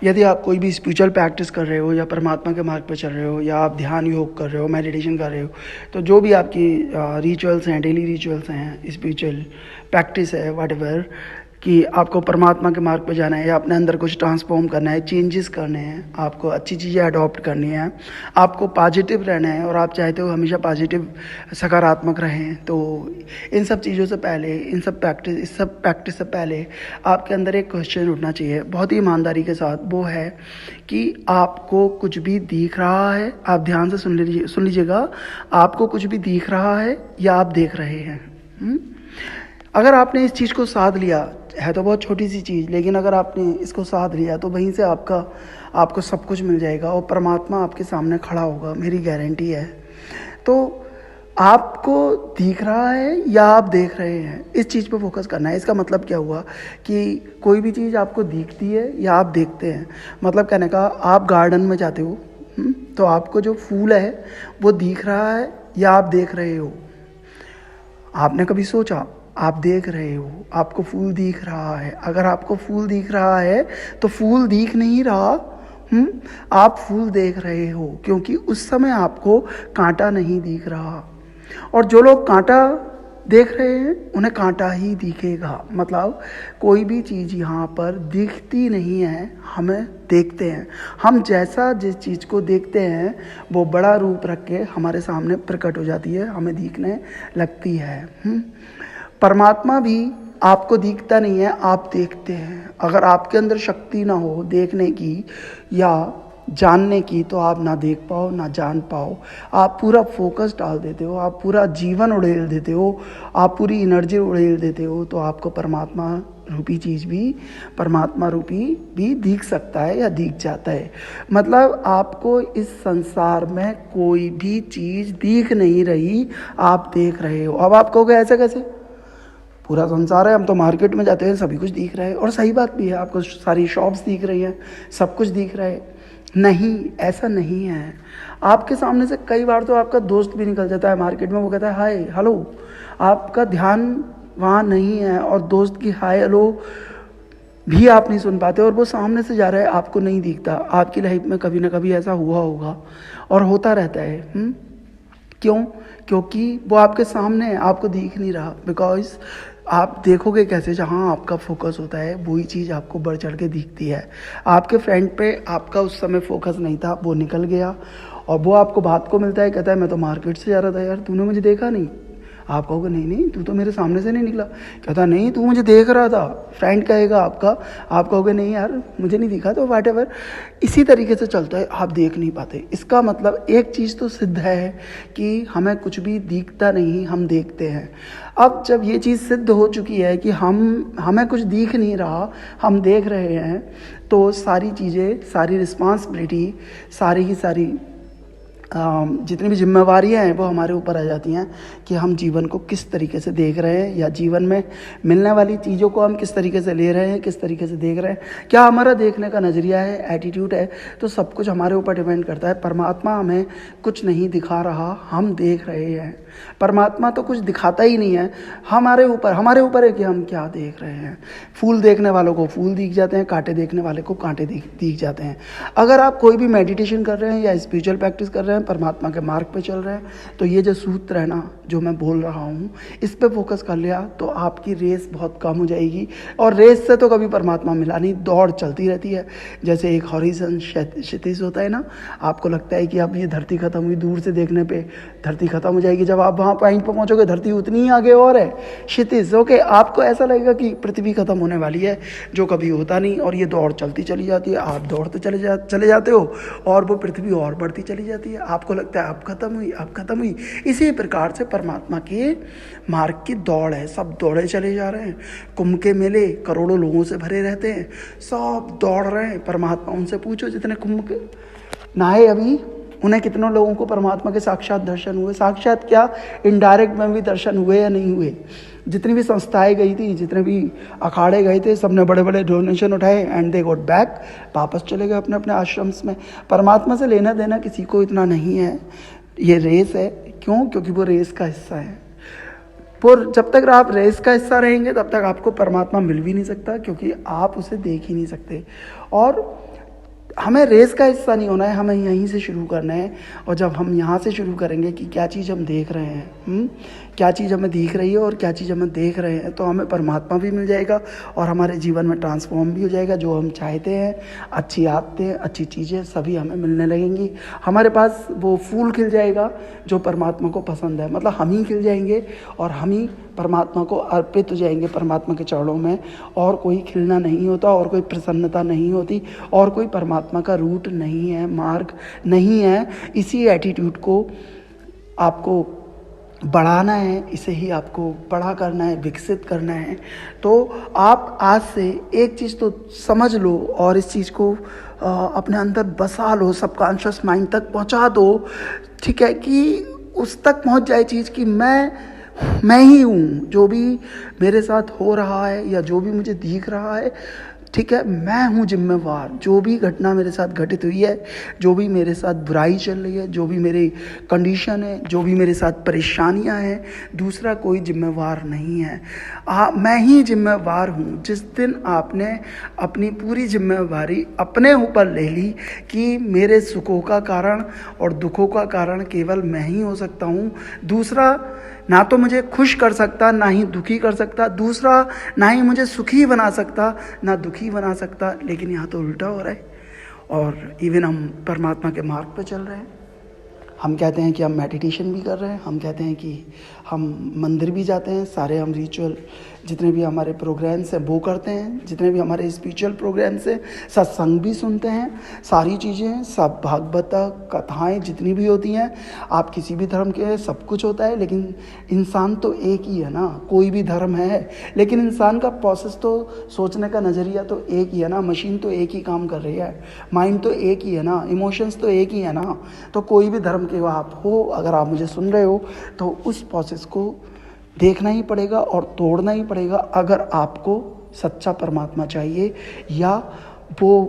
यदि आप कोई भी स्पिरिचुअल प्रैक्टिस कर रहे हो या परमात्मा के मार्ग पर चल रहे हो या आप ध्यान योग कर रहे हो, मेडिटेशन कर रहे हो, तो जो भी आपकी रिचुअल्स हैं, डेली रिचुअल्स हैं, स्पिरिचुअल प्रैक्टिस है, व्हाटएवर, कि आपको परमात्मा के मार्ग पर जाना है या अपने अंदर कुछ ट्रांसफॉर्म करना है, चेंजेस करने हैं, आपको अच्छी चीज़ें अडॉप्ट करनी है, आपको पॉजिटिव रहना है और आप चाहते हो हमेशा पॉजिटिव सकारात्मक रहें, तो इन सब चीज़ों से पहले, इस सब प्रैक्टिस से पहले आपके अंदर एक क्वेश्चन उठना चाहिए बहुत ही ईमानदारी के साथ। वो है कि आपको कुछ भी दिख रहा है? आप ध्यान से सुन लीजिएगा। आपको कुछ भी दिख रहा है या आप देख रहे हैं? अगर आपने इस चीज़ को साध लिया, है तो बहुत छोटी सी चीज़, लेकिन अगर आपने इसको साध लिया तो वहीं से आपको सब कुछ मिल जाएगा और परमात्मा आपके सामने खड़ा होगा, मेरी गारंटी है। तो आपको दिख रहा है या आप देख रहे हैं, इस चीज़ पे फोकस करना है। इसका मतलब क्या हुआ कि कोई भी चीज़ आपको दिखती है या आप देखते हैं। मतलब कहने का, आप गार्डन में जाते हो, तो आपको जो फूल है वो दिख रहा है या आप देख रहे हो? आपने कभी सोचा? आप देख रहे हो, आपको फूल दिख रहा है। अगर आपको फूल दिख रहा है तो फूल दिख नहीं रहा, आप फूल देख रहे हो, क्योंकि उस समय आपको कांटा नहीं दिख रहा। और जो लोग कांटा देख रहे हैं उन्हें कांटा ही दिखेगा। मतलब कोई भी चीज़ यहाँ पर दिखती नहीं है, हमें देखते हैं। हम जैसा जिस चीज़ को देखते हैं वो बड़ा रूप रख के हमारे सामने प्रकट हो जाती है, हमें दिखने लगती है। परमात्मा भी आपको दिखता नहीं है, आप देखते हैं। अगर आपके अंदर शक्ति ना हो देखने की या जानने की, तो आप ना देख पाओ ना जान पाओ। आप पूरा फोकस डाल देते हो, आप पूरा जीवन उड़ेल देते हो, आप पूरी एनर्जी उड़ेल देते हो, तो आपको परमात्मा रूपी चीज़ भी, परमात्मा रूपी भी दिख सकता है या दिख जाता है। मतलब आपको इस संसार में कोई भी चीज़ दिख नहीं रही, आप देख रहे हो। अब आप कहोगे ऐसा कैसे? पूरा संसार है, हम तो मार्केट में जाते हैं, सभी कुछ दिख रहा है। और सही बात भी है, आपको सारी शॉप्स दिख रही हैं, सब कुछ दिख रहा है। नहीं, ऐसा नहीं है। आपके सामने से कई बार तो आपका दोस्त भी निकल जाता है मार्केट में, वो कहता है हाय हेलो, आपका ध्यान वहाँ नहीं है और दोस्त की हाय हेलो भी आप नहीं सुन पाते, और वो सामने से जा रहा है, आपको नहीं दिखता। आपकी लाइफ में कभी ना कभी ऐसा हुआ होगा और होता रहता है। क्यों? क्योंकि वो आपके सामने है, आपको दिख नहीं रहा। बिकॉज आप देखोगे कैसे? जहाँ आपका फोकस होता है वही चीज़ आपको बढ़ चढ़ के दिखती है। आपके फ्रेंड पे आपका उस समय फोकस नहीं था, वो निकल गया और वो आपको बात को मिलता है, कहता है मैं तो मार्केट से जा रहा था यार, तूने मुझे देखा नहीं। आप कहोगे नहीं नहीं, तू तो मेरे सामने से नहीं निकला। कहता नहीं, तू मुझे देख रहा था। फ्रेंड कहेगा आपका, आप कहोगे नहीं यार मुझे नहीं दिखा, तो व्हाटएवर। इसी तरीके से चलता है, आप देख नहीं पाते। इसका मतलब एक चीज़ तो सिद्ध है कि हमें कुछ भी दिखता नहीं, हम देखते हैं। अब जब ये चीज़ सिद्ध हो चुकी है कि हमें कुछ दिख नहीं रहा, हम देख रहे हैं, तो सारी चीज़ें, सारी रिस्पॉन्सिबिलिटी, सारी की सारी जितनी भी जिम्मेवारियां हैं वो हमारे ऊपर आ जाती हैं कि हम जीवन को किस तरीके से देख रहे हैं, या जीवन में मिलने वाली चीज़ों को हम किस तरीके से ले रहे हैं, किस तरीके से देख रहे हैं। क्या हमारा देखने का नज़रिया है, एटीट्यूड है, तो सब कुछ हमारे ऊपर डिपेंड करता है। परमात्मा हमें कुछ नहीं दिखा रहा, हम देख रहे हैं। परमात्मा तो कुछ दिखाता ही नहीं है, हमारे ऊपर है कि हम क्या देख रहे हैं। फूल देखने वालों को फूल दिख जाते हैं, कांटे देखने वाले को कांटे दिख जाते हैं। अगर आप कोई भी मेडिटेशन कर रहे हैं या स्पिरिचुअल प्रैक्टिस कर रहे हैं, परमात्मा के मार्ग पे चल रहे हैं, तो ये जो सूत्र है ना, जो मैं बोल रहा हूँ, इस पे फोकस कर लिया तो आपकी रेस बहुत कम हो जाएगी। और रेस से तो कभी परमात्मा मिला नहीं, दौड़ चलती रहती है। जैसे एक हॉरिजन क्षितिज होता है ना, आपको लगता है कि अब ये धरती खत्म हुई, दूर से देखने पे धरती खत्म हो जाएगी। जब आप वहाँ पॉइंट पर पहुँचोगे, धरती उतनी ही आगे और है, क्षितिज। ओके, आपको ऐसा लगेगा कि पृथ्वी खत्म होने वाली है, जो कभी होता नहीं, और ये दौड़ चलती चली जाती है। आप दौड़ते चले जाते हो और वो पृथ्वी और बढ़ती चली जाती है। आपको लगता है अब खत्म हुई। इसी प्रकार से परमात्मा के मार्ग की दौड़ है, सब दौड़े चले जा रहे हैं। कुंभ के मेले करोड़ों लोगों से भरे रहते हैं, सब दौड़ रहे हैं। परमात्मा, उनसे पूछो जितने कुंभ के नहाए अभी, उन्हें कितनों लोगों को परमात्मा के साक्षात दर्शन हुए। साक्षात क्या, इनडायरेक्ट में भी दर्शन हुए या नहीं हुए। जितनी भी संस्थाएं गई थी, जितने भी अखाड़े गए थे, सबने बड़े बड़े डोनेशन उठाए एंड दे गॉट बैक, वापस चले गए अपने अपने आश्रम्स में। परमात्मा से लेना देना किसी को इतना नहीं है। ये रेस है। क्यों? क्योंकि वो रेस का हिस्सा है। पर जब तक आप रेस का हिस्सा रहेंगे तब तक आपको परमात्मा मिल भी नहीं सकता, क्योंकि आप उसे देख ही नहीं सकते। और हमें रेस का हिस्सा नहीं होना है, हमें यहीं से शुरू करना है। और जब हम यहाँ से शुरू करेंगे कि क्या चीज़ हम देख रहे हैं, क्या चीज़ हमें दिख रही है और क्या चीज़ हमें देख रहे हैं, तो हमें परमात्मा भी मिल जाएगा और हमारे जीवन में ट्रांसफॉर्म भी हो जाएगा। जो हम चाहते हैं, अच्छी आदतें, अच्छी चीज़ें सभी हमें मिलने लगेंगी। हमारे पास वो फूल खिल जाएगा जो परमात्मा को पसंद है, मतलब हम ही खिल जाएंगे और हम ही परमात्मा को अर्पित हो जाएंगे परमात्मा के चरणों में। और कोई खिलना नहीं होता और कोई प्रसन्नता नहीं होती और कोई परमात्मा का रूट नहीं है, मार्ग नहीं है। इसी एटीट्यूड को आपको बढ़ाना है, इसे ही आपको बड़ा करना है, विकसित करना है। तो आप आज से एक चीज़ तो समझ लो और इस चीज़ को अपने अंदर बसा लो, सबकॉन्शियस माइंड तक पहुंचा दो, ठीक है, कि उस तक पहुंच जाए चीज़ कि मैं ही हूँ। जो भी मेरे साथ हो रहा है या जो भी मुझे दिख रहा है, ठीक है, मैं हूँ जिम्मेवार। जो भी घटना मेरे साथ घटित हुई है, जो भी मेरे साथ बुराई चल रही है, जो भी मेरी कंडीशन है, जो भी मेरे साथ परेशानियाँ हैं, दूसरा कोई जिम्मेवार नहीं है। मैं ही जिम्मेवार हूँ। जिस दिन आपने अपनी पूरी जिम्मेवारी अपने ऊपर ले ली कि मेरे सुखों का कारण और दुखों का कारण केवल मैं ही हो सकता हूँ, दूसरा ना तो मुझे खुश कर सकता, ना ही दुखी कर सकता, दूसरा ना ही मुझे सुखी बना सकता, ना दुखी बना सकता। लेकिन यहाँ तो उल्टा हो रहा है और इवन हम परमात्मा के मार्ग पर चल रहे हैं। हम कहते हैं कि हम मेडिटेशन भी कर रहे हैं, हम कहते हैं कि हम मंदिर भी जाते हैं, सारे हम रिचुअल जितने भी हमारे प्रोग्राम्स हैं वो करते हैं, जितने भी हमारे स्पिरिचुअल प्रोग्राम्स हैं, सत्संग भी सुनते हैं, सारी चीज़ें, सब भागवत कथाएं जितनी भी होती हैं, आप किसी भी धर्म के, सब कुछ होता है। लेकिन इंसान तो एक ही है ना, कोई भी धर्म है लेकिन इंसान का प्रोसेस तो, सोचने का नज़रिया तो एक ही है ना। मशीन तो एक ही काम कर रही है, माइंड तो एक ही है ना, इमोशंस तो एक ही है ना। तो कोई भी धर्म के आप हो, अगर आप मुझे सुन रहे हो तो उस प्रोसेस को देखना ही पड़ेगा और तोड़ना ही पड़ेगा अगर आपको सच्चा परमात्मा चाहिए, या वो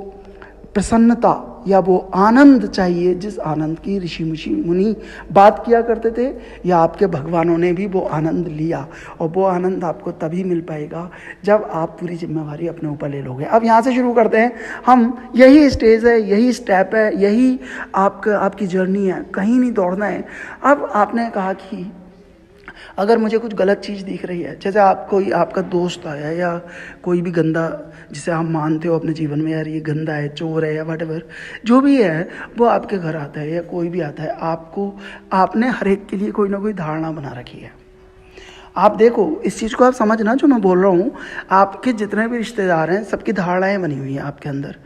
प्रसन्नता या वो आनंद चाहिए जिस आनंद की ऋषि मुनि बात किया करते थे, या आपके भगवानों ने भी वो आनंद लिया। और वो आनंद आपको तभी मिल पाएगा जब आप पूरी जिम्मेवारी अपने ऊपर ले लोगे। अब यहाँ से शुरू करते हैं हम, यही स्टेज है, यही स्टेप है, यही आपकी जर्नी है, कहीं नहीं दौड़ना है। अब आपने कहा कि अगर मुझे कुछ गलत चीज़ दिख रही है, जैसे कोई आपका दोस्त आया या कोई भी गंदा, जिसे आप मानते हो अपने जीवन में, यार ये गंदा है, चोर है या व्हाटएवर जो भी है, वो आपके घर आता है या कोई भी आता है, आपने हर एक के लिए कोई ना कोई धारणा बना रखी है। आप देखो, इस चीज़ को आप समझना जो मैं बोल रहा हूँ, आपके जितने भी रिश्तेदार हैं सबकी धारणाएँ बनी हुई हैं आपके अंदर।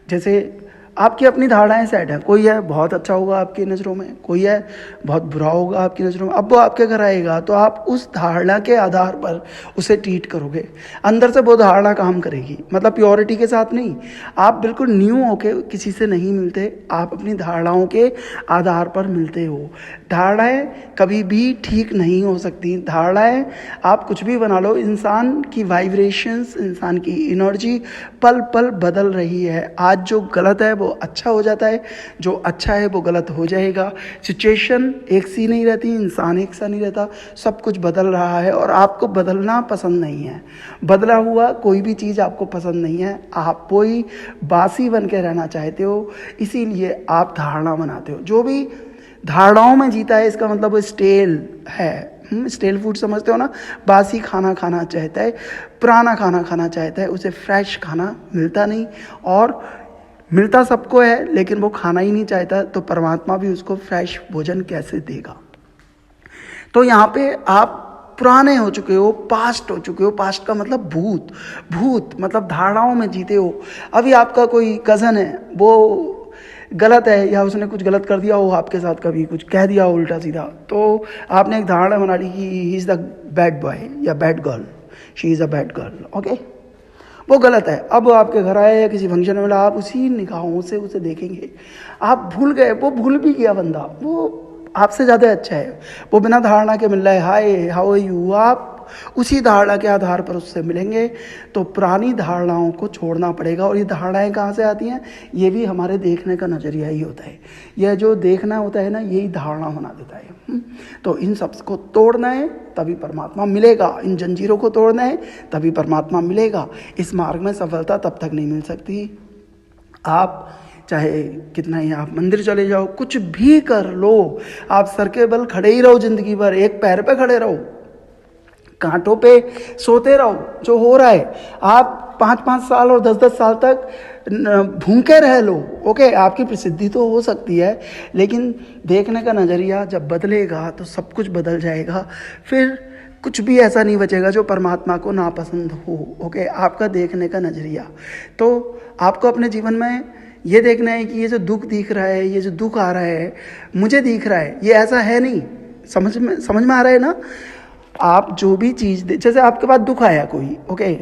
जैसे आपकी अपनी धारणाएं सेट हैं, कोई है बहुत अच्छा होगा आपकी नज़रों में, कोई है बहुत बुरा होगा आपकी नज़रों में। अब वो आपके घर आएगा तो आप उस धारणा के आधार पर उसे ट्रीट करोगे। अंदर से वो धारणा काम करेगी, मतलब प्योरिटी के साथ नहीं। आप बिल्कुल न्यू होके किसी से नहीं मिलते, आप अपनी धारणाओं के आधार पर मिलते हो। धारणाएं कभी भी ठीक नहीं हो सकती। धारणाएं आप कुछ भी बना लो, इंसान की वाइब्रेशंस, इंसान की एनर्जी पल पल बदल रही है। आज जो गलत है वो अच्छा हो जाता है, जो अच्छा है वो गलत हो जाएगा। सिचुएशन एक सी नहीं रहती, इंसान एक सा नहीं रहता, सब कुछ बदल रहा है और आपको बदलना पसंद नहीं है। बदला हुआ कोई भी चीज़ आपको पसंद नहीं है, आप कोई बासी बन के रहना चाहते हो, इसीलिए आप धारणा बनाते हो। जो भी धारणाओं में जीता है, इसका मतलब वो स्टेल है। स्टेल फूड समझते हो ना, बासी खाना खाना चाहता है, पुराना खाना खाना चाहता है, उसे फ्रेश खाना मिलता नहीं। और मिलता सबको है लेकिन वो खाना ही नहीं चाहता, तो परमात्मा भी उसको फ्रेश भोजन कैसे देगा। तो यहाँ पे आप पुराने हो चुके हो, पास्ट हो चुके हो। पास्ट का मतलब भूत मतलब धारणाओं में जीते हो। अभी आपका कोई कज़न है, वो गलत है या उसने कुछ गलत कर दिया हो आपके साथ, कभी कुछ कह दिया हो उल्टा सीधा, तो आपने एक धारणा बना ली कि he is the bad boy या bad girl, she is a bad girl. Okay, वो गलत है। अब आपके घर आए या किसी फंक्शन में मिला, आप उसी निगाहों से उसे देखेंगे। आप भूल गए, वो भूल भी गया बंदा, वो आपसे ज़्यादा अच्छा है, वो बिना धारणा के मिल रहा है, हाय हाउ आर यू, आप उसी धारणा के आधार पर उससे मिलेंगे। तो पुरानी धारणाओं को छोड़ना पड़ेगा। और ये धारणाएं कहाँ से आती हैं? ये भी हमारे देखने का नज़रिया ही होता है। यह जो देखना होता है ना, यही धारणा बना देता है। तो इन सब को तोड़ना है तभी परमात्मा मिलेगा, इन जंजीरों को तोड़ना है तभी परमात्मा मिलेगा। इस मार्ग में सफलता तब तक नहीं मिल सकती, आप चाहे कितना ही आप मंदिर चले जाओ, कुछ भी कर लो, आप सर के बल खड़े ही रहो जिंदगी भर, एक पैर पे खड़े रहो, कांटों पे सोते रहो, जो हो रहा है आप 5-5 साल और 10-10 साल तक भूखे रह लो, ओके, आपकी प्रसिद्धि तो हो सकती है, लेकिन देखने का नज़रिया जब बदलेगा तो सब कुछ बदल जाएगा, फिर कुछ भी ऐसा नहीं बचेगा जो परमात्मा को नापसंद हो, ओके, आपका देखने का नज़रिया। तो आपको अपने जीवन में ये देखना है कि ये जो दुख दिख रहा है, ये जो दुख आ रहा है, मुझे दिख रहा है, ये ऐसा है नहीं, समझ में आ रहा है ना। आप जो भी चीज़ जैसे आपके पास दुख आया कोई, ओके,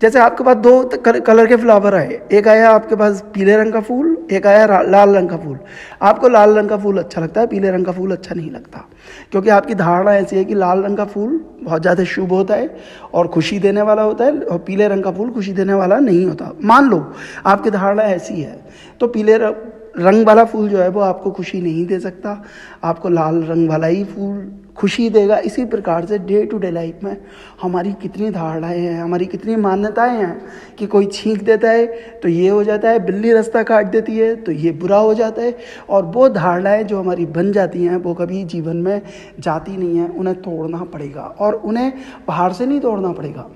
जैसे आपके पास 2 कलर के फ्लावर आए, एक आया आपके पास पीले रंग का फूल, एक आया लाल रंग का फूल। आपको लाल रंग का फूल अच्छा लगता है, पीले रंग का फूल अच्छा नहीं लगता, क्योंकि आपकी धारणा ऐसी है कि लाल रंग का फूल बहुत ज़्यादा शुभ होता है और खुशी देने वाला होता है, और पीले रंग का फूल खुशी देने वाला नहीं होता। मान लो आपकी धारणा ऐसी है, तो पीले रंग वाला फूल जो है वो आपको खुशी नहीं दे सकता, आपको लाल रंग वाला ही फूल खुशी देगा। इसी प्रकार से डे टू डे लाइफ में हमारी कितनी धारणाएं हैं, हमारी कितनी मान्यताएं हैं कि कोई छींक देता है तो ये हो जाता है, बिल्ली रास्ता काट देती है तो ये बुरा हो जाता है, और वो धारणाएं जो हमारी बन जाती हैं वो कभी जीवन में जाती नहीं हैं, उन्हें तोड़ना पड़ेगा, और उन्हें बाहर से नहीं तोड़ना पड़ेगा।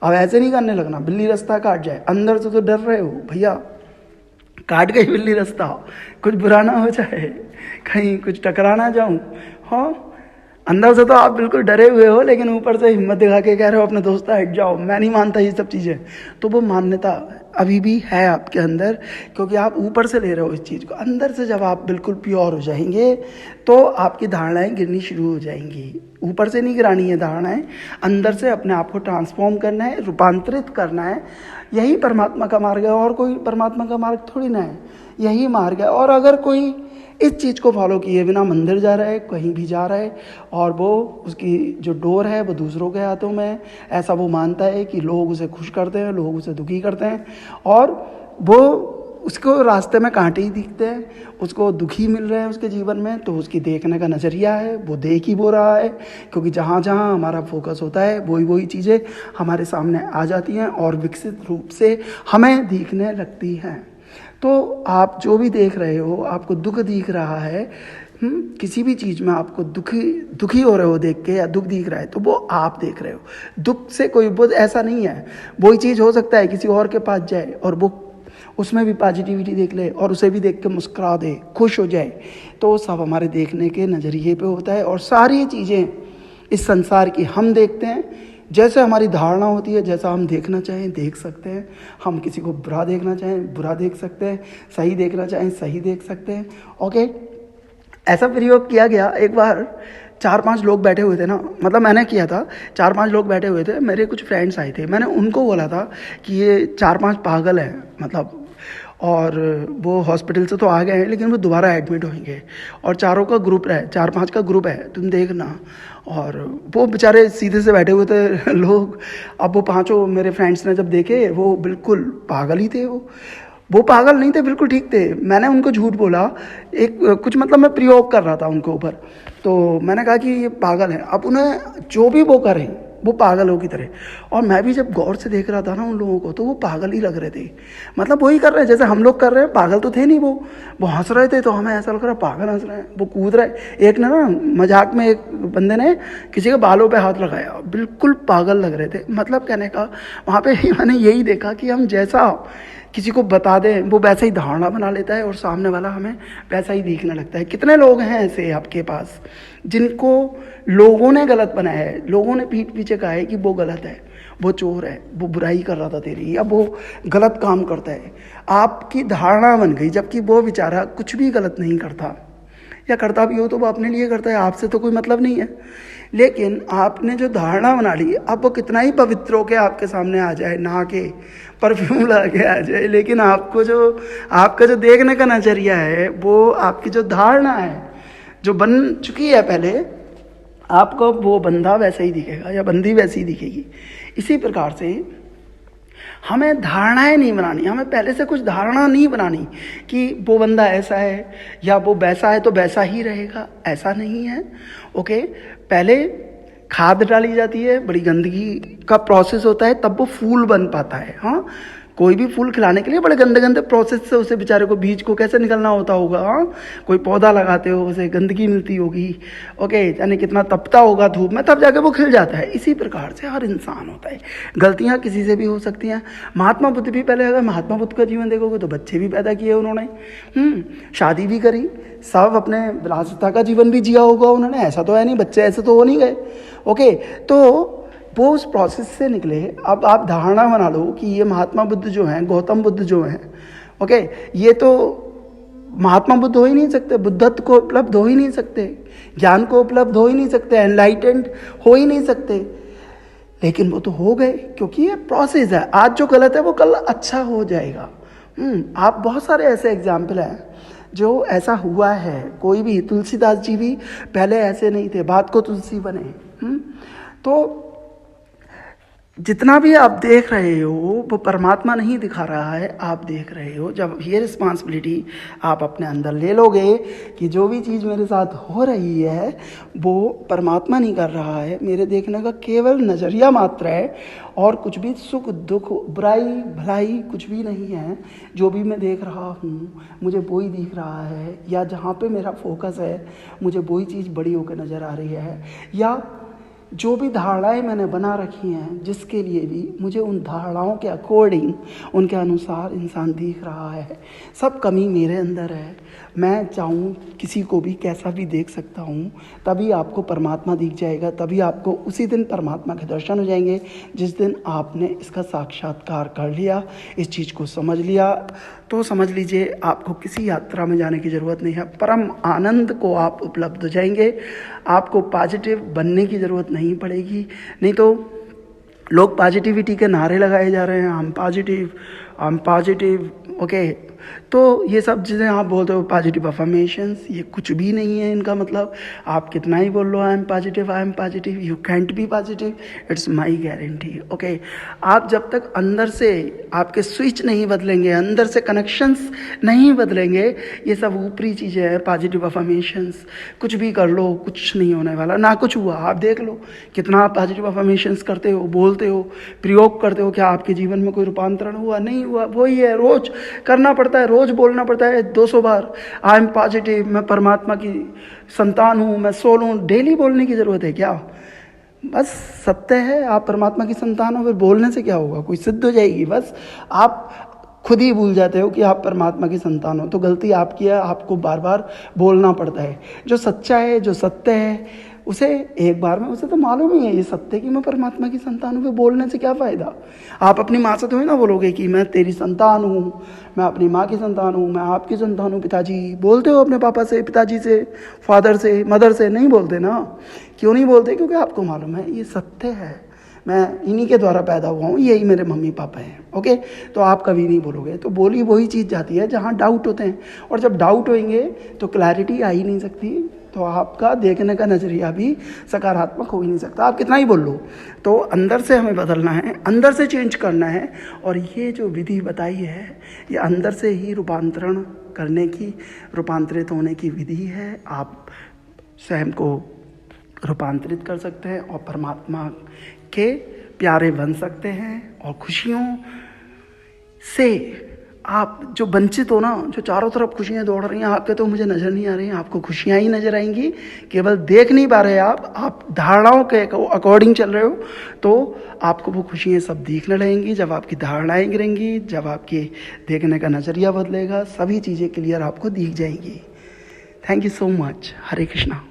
अब ऐसे नहीं करने लगना बिल्ली रास्ता काट जाए, अंदर से तो डर रहे हो भैया, काट गई बिल्ली रास्ता, कुछ बुरा ना हो जाए, कहीं कुछ टकरा ना जाऊं, हाँ, अंदर से तो आप बिल्कुल डरे हुए हो, लेकिन ऊपर से हिम्मत दिखा के कह रहे हो अपने दोस्त हट जाओ, मैं नहीं मानता ये सब चीज़ें। तो वो मान्यता अभी भी है आपके अंदर, क्योंकि आप ऊपर से ले रहे हो इस चीज़ को। अंदर से जब आप बिल्कुल प्योर हो जाएंगे तो आपकी धारणाएं गिरनी शुरू हो जाएंगी। ऊपर से नहीं गिरानी है धारणाएं, अंदर से अपने आप को ट्रांसफॉर्म करना है, रूपांतरित करना है। यही परमात्मा का मार्ग है, और कोई परमात्मा का मार्ग थोड़ी ना है, यही मार्ग है। और अगर कोई इस चीज़ को फॉलो किए बिना मंदिर जा रहा है, कहीं भी जा रहा है, और वो उसकी जो डोर है वो दूसरों के हाथों में है, ऐसा वो मानता है कि लोग उसे खुश करते हैं, लोग उसे दुखी करते हैं, और वो उसको रास्ते में कांटे ही दिखते हैं, उसको दुखी मिल रहे हैं उसके जीवन में, तो उसकी देखने का नज़रिया है वो देख ही वो रहा है, क्योंकि जहाँ जहाँ हमारा फोकस होता है वही चीज़ें हमारे सामने आ जाती हैं और विकसित रूप से हमें दिखने लगती हैं। तो आप जो भी देख रहे हो, आपको दुख दिख रहा है, किसी भी चीज़ में आपको दुखी हो रहे हो देख के, या दुख दिख रहा है, तो वो आप देख रहे हो। दुख से कोई वो ऐसा नहीं है, वही चीज़ हो सकता है किसी और के पास जाए और वो उसमें भी पॉजिटिविटी देख ले और उसे भी देख के मुस्कुरा दे, खुश हो जाए। तो सब हमारे देखने के नज़रिए पे होता है, और सारी चीज़ें इस संसार की हम देखते हैं जैसे हमारी धारणा होती है, जैसा हम देखना चाहें देख सकते हैं। हम किसी को बुरा देखना चाहें बुरा देख सकते हैं, सही देखना चाहें सही देख सकते हैं, ओके। ऐसा प्रयोग किया गया एक बार, 4-5 लोग बैठे हुए थे ना, मतलब मैंने किया था, 4-5 लोग बैठे हुए थे, मेरे कुछ फ्रेंड्स आए थे, मैंने उनको बोला था कि ये 4-5 पागल हैं, मतलब, और वो हॉस्पिटल से तो आ गए हैं लेकिन वो दोबारा एडमिट होंगे, और चारों का ग्रुप है, 4-5 का ग्रुप है, तुम देखना। और वो बेचारे सीधे से बैठे हुए थे लोग। अब वो 5 मेरे फ्रेंड्स ने जब देखे, वो बिल्कुल पागल ही थे, वो पागल नहीं थे, बिल्कुल ठीक थे। मैंने उनको झूठ बोला, एक कुछ मतलब मैं प्रयोग कर रहा था उनके ऊपर, तो मैंने कहा कि ये पागल है। अब उन्हें जो भी वो करें वो पागलों की तरह, और मैं भी जब गौर से देख रहा था ना उन लोगों को, तो वो पागल ही लग रहे थे, मतलब वही कर रहे हैं जैसे हम लोग कर रहे हैं, पागल तो थे नहीं वो हंस रहे थे, तो हमें ऐसा लग रहा है पागल हंस रहे हैं, वो कूद रहे। एक ने ना मजाक में एक बंदे ने किसी के बालों पे हाथ लगाया, बिल्कुल पागल लग रहे थे। मतलब कहने का वहाँ पे मैंने यही देखा कि हम जैसा किसी को बता दें वो वैसा ही धारणा बना लेता है, और सामने वाला हमें वैसा ही दिखने लगता है। कितने लोग हैं ऐसे आपके पास जिनको लोगों ने गलत बनाया है, लोगों ने पीठ पीछे कहा है कि वो गलत है, वो चोर है, वो बुराई कर रहा था तेरी, या वो गलत काम करता है, आपकी धारणा बन गई, जबकि वो बेचारा कुछ भी गलत नहीं करता, या करता भी हो तो वो अपने लिए करता है, आपसे तो कोई मतलब नहीं है। लेकिन आपने जो धारणा बना ली, अब वो कितना ही पवित्र होके आपके सामने आ जाए, नहा के परफ्यूम लगा के आ जाए, लेकिन आपका जो देखने का नज़रिया है, वो आपकी जो धारणा है जो बन चुकी है पहले, आपको वो बंदा वैसा ही दिखेगा या बंदी वैसी ही दिखेगी। इसी प्रकार से हमें धारणाएं नहीं बनानी, हमें पहले से कुछ धारणा नहीं बनानी कि वो बंदा ऐसा है या वो वैसा है तो वैसा ही रहेगा, ऐसा नहीं है, ओके। पहले खाद डाली जाती है, बड़ी गंदगी का प्रोसेस होता है, तब वो फूल बन पाता है। हाँ, कोई भी फूल खिलाने के लिए बड़े गंदे गंदे प्रोसेस से उसे बेचारे को बीज को कैसे निकलना होता होगा। हाँ, कोई पौधा लगाते हो उसे गंदगी मिलती होगी, ओके, यानी कितना तपता होगा धूप में, तब जाके वो खिल जाता है। इसी प्रकार से हर इंसान होता है, गलतियाँ किसी से भी हो सकती हैं। महात्मा बुद्ध भी, पहले अगर महात्मा बुद्ध का जीवन देखोगे तो बच्चे भी पैदा किए उन्होंने, शादी भी करी, सब अपने विलासिता का जीवन भी जिया होगा उन्होंने, ऐसा तो है नहीं, बच्चे ऐसे तो हो नहीं गए, ओके। तो वो उस प्रोसेस से निकले। अब आप धारणा बना लो कि ये महात्मा बुद्ध जो हैं, गौतम बुद्ध जो हैं, ओके, ये तो महात्मा बुद्ध हो ही नहीं सकते, बुद्धत्व को उपलब्ध हो ही नहीं सकते, ज्ञान को उपलब्ध हो ही नहीं सकते, एनलाइटेंड हो ही नहीं सकते, लेकिन वो तो हो गए, क्योंकि ये प्रोसेस है। आज जो गलत है वो कल अच्छा हो जाएगा। आप बहुत सारे ऐसे एग्जाम्पल हैं जो ऐसा हुआ है। कोई भी, तुलसीदास जी भी पहले ऐसे नहीं थे, बात को तुलसी बने। तो जितना भी आप देख रहे हो वो परमात्मा नहीं दिखा रहा है, आप देख रहे हो। जब ये रिस्पॉन्सिबिलिटी आप अपने अंदर ले लोगे कि जो भी चीज़ मेरे साथ हो रही है वो परमात्मा नहीं कर रहा है, मेरे देखने का केवल नज़रिया मात्र है, और कुछ भी सुख दुख बुराई भलाई कुछ भी नहीं है। जो भी मैं देख रहा हूँ मुझे वही दिख रहा है, या जहाँ पे मेरा फोकस है मुझे वही चीज़ बड़ी होकर नज़र आ रही है, या जो भी धारणाएं मैंने बना रखी हैं जिसके लिए भी, मुझे उन धारणाओं के अकॉर्डिंग, उनके अनुसार इंसान दिख रहा है। सब कमी मेरे अंदर है। मैं चाहूँ किसी को भी कैसा भी देख सकता हूँ, तभी आपको परमात्मा दिख जाएगा, तभी आपको उसी दिन परमात्मा के दर्शन हो जाएंगे जिस दिन आपने इसका साक्षात्कार कर लिया, इस चीज़ को समझ लिया। तो समझ लीजिए आपको किसी यात्रा में जाने की ज़रूरत नहीं है, परम आनंद को आप उपलब्ध हो जाएंगे। आपको पॉजिटिव बनने की ज़रूरत नहीं पड़ेगी। नहीं तो लोग पॉजिटिविटी के नारे लगाए जा रहे हैं, हम पॉजिटिव, ओके। तो ये सब चीज़ें आप बोलते हो पॉजिटिव अफर्मेशंस, ये कुछ भी नहीं है इनका मतलब। आप कितना ही बोल लो I am positive, you can't be positive, it's my guarantee, okay. आप जब तक अंदर से आपके स्विच नहीं बदलेंगे, अंदर से कनेक्शंस नहीं बदलेंगे, ये सब ऊपरी चीज़ें हैं, पॉजिटिव अफर्मेशंस, कुछ भी कर लो कुछ नहीं होने वाला, ना कुछ हुआ। आप देख लो कितना आप पॉजिटिव अफर्मेशंस करते हो, बोलते हो, प्रयोग करते हो, क्या आपके जीवन में कोई रूपांतरण हुआ? नहीं हुआ। वही है, रोज करना पड़ता है, रोज बोलना पड़ता है 200 बार आई एम पॉजिटिव, मैं परमात्मा की संतान हूँ, मैं सोल हूँ। डेली बोलने की ज़रूरत है क्या? बस सत्य है, आप परमात्मा की संतान हो, फिर बोलने से क्या होगा? कोई सिद्ध हो जाएगी? बस आप खुद ही भूल जाते हो कि आप परमात्मा की संतान हो। तो गलती आपकी है, आपको बार बार बोलना पड़ता है। जो सच्चा है, जो सत्य है, उसे एक बार में, उसे तो मालूम ही है ये सत्य कि मैं परमात्मा की संतान हूँ, फिर बोलने से क्या फ़ायदा? आप अपनी माँ से थोड़ी ना बोलोगे कि मैं तेरी संतान हूँ, मैं अपनी माँ की संतान हूँ, मैं आपकी संतान हूँ पिताजी। बोलते हो अपने पापा से, पिताजी से, फादर से, मदर से? नहीं बोलते ना। क्यों नहीं बोलते? क्योंकि आपको मालूम है ये सत्य है, मैं इन्हीं के द्वारा पैदा हुआ हूँ, यही मेरे मम्मी पापा हैं, ओके। तो आप कभी नहीं बोलोगे। तो बोली वही चीज़ जाती है जहाँ डाउट होते हैं, और जब डाउट होंगे तो क्लैरिटी आ ही नहीं सकती, तो आपका देखने का नज़रिया भी सकारात्मक हो ही नहीं सकता, आप कितना ही बोल लो। तो अंदर से हमें बदलना है, अंदर से चेंज करना है, और ये जो विधि बताई है ये अंदर से ही रूपांतरण करने की, रूपांतरित होने की विधि है। आप स्वयं को रूपांतरित कर सकते हैं और परमात्मा के प्यारे बन सकते हैं, और खुशियों से आप जो वंचित हो ना, जो चारों तरफ खुशियाँ दौड़ रही हैं, आपके तो मुझे नज़र नहीं आ रही हैं, आपको खुशियाँ ही नज़र आएंगी, केवल देख नहीं पा रहे आप धारणाओं के अकॉर्डिंग चल रहे हो, तो आपको वो खुशियाँ सब दिखने लगेंगी। जब आपकी धारणाएं गिरेंगी, जब आपके देखने का नज़रिया बदलेगा, सभी चीज़ें क्लियर आपको दिख जाएंगी। Thank you so much. Hare Krishna.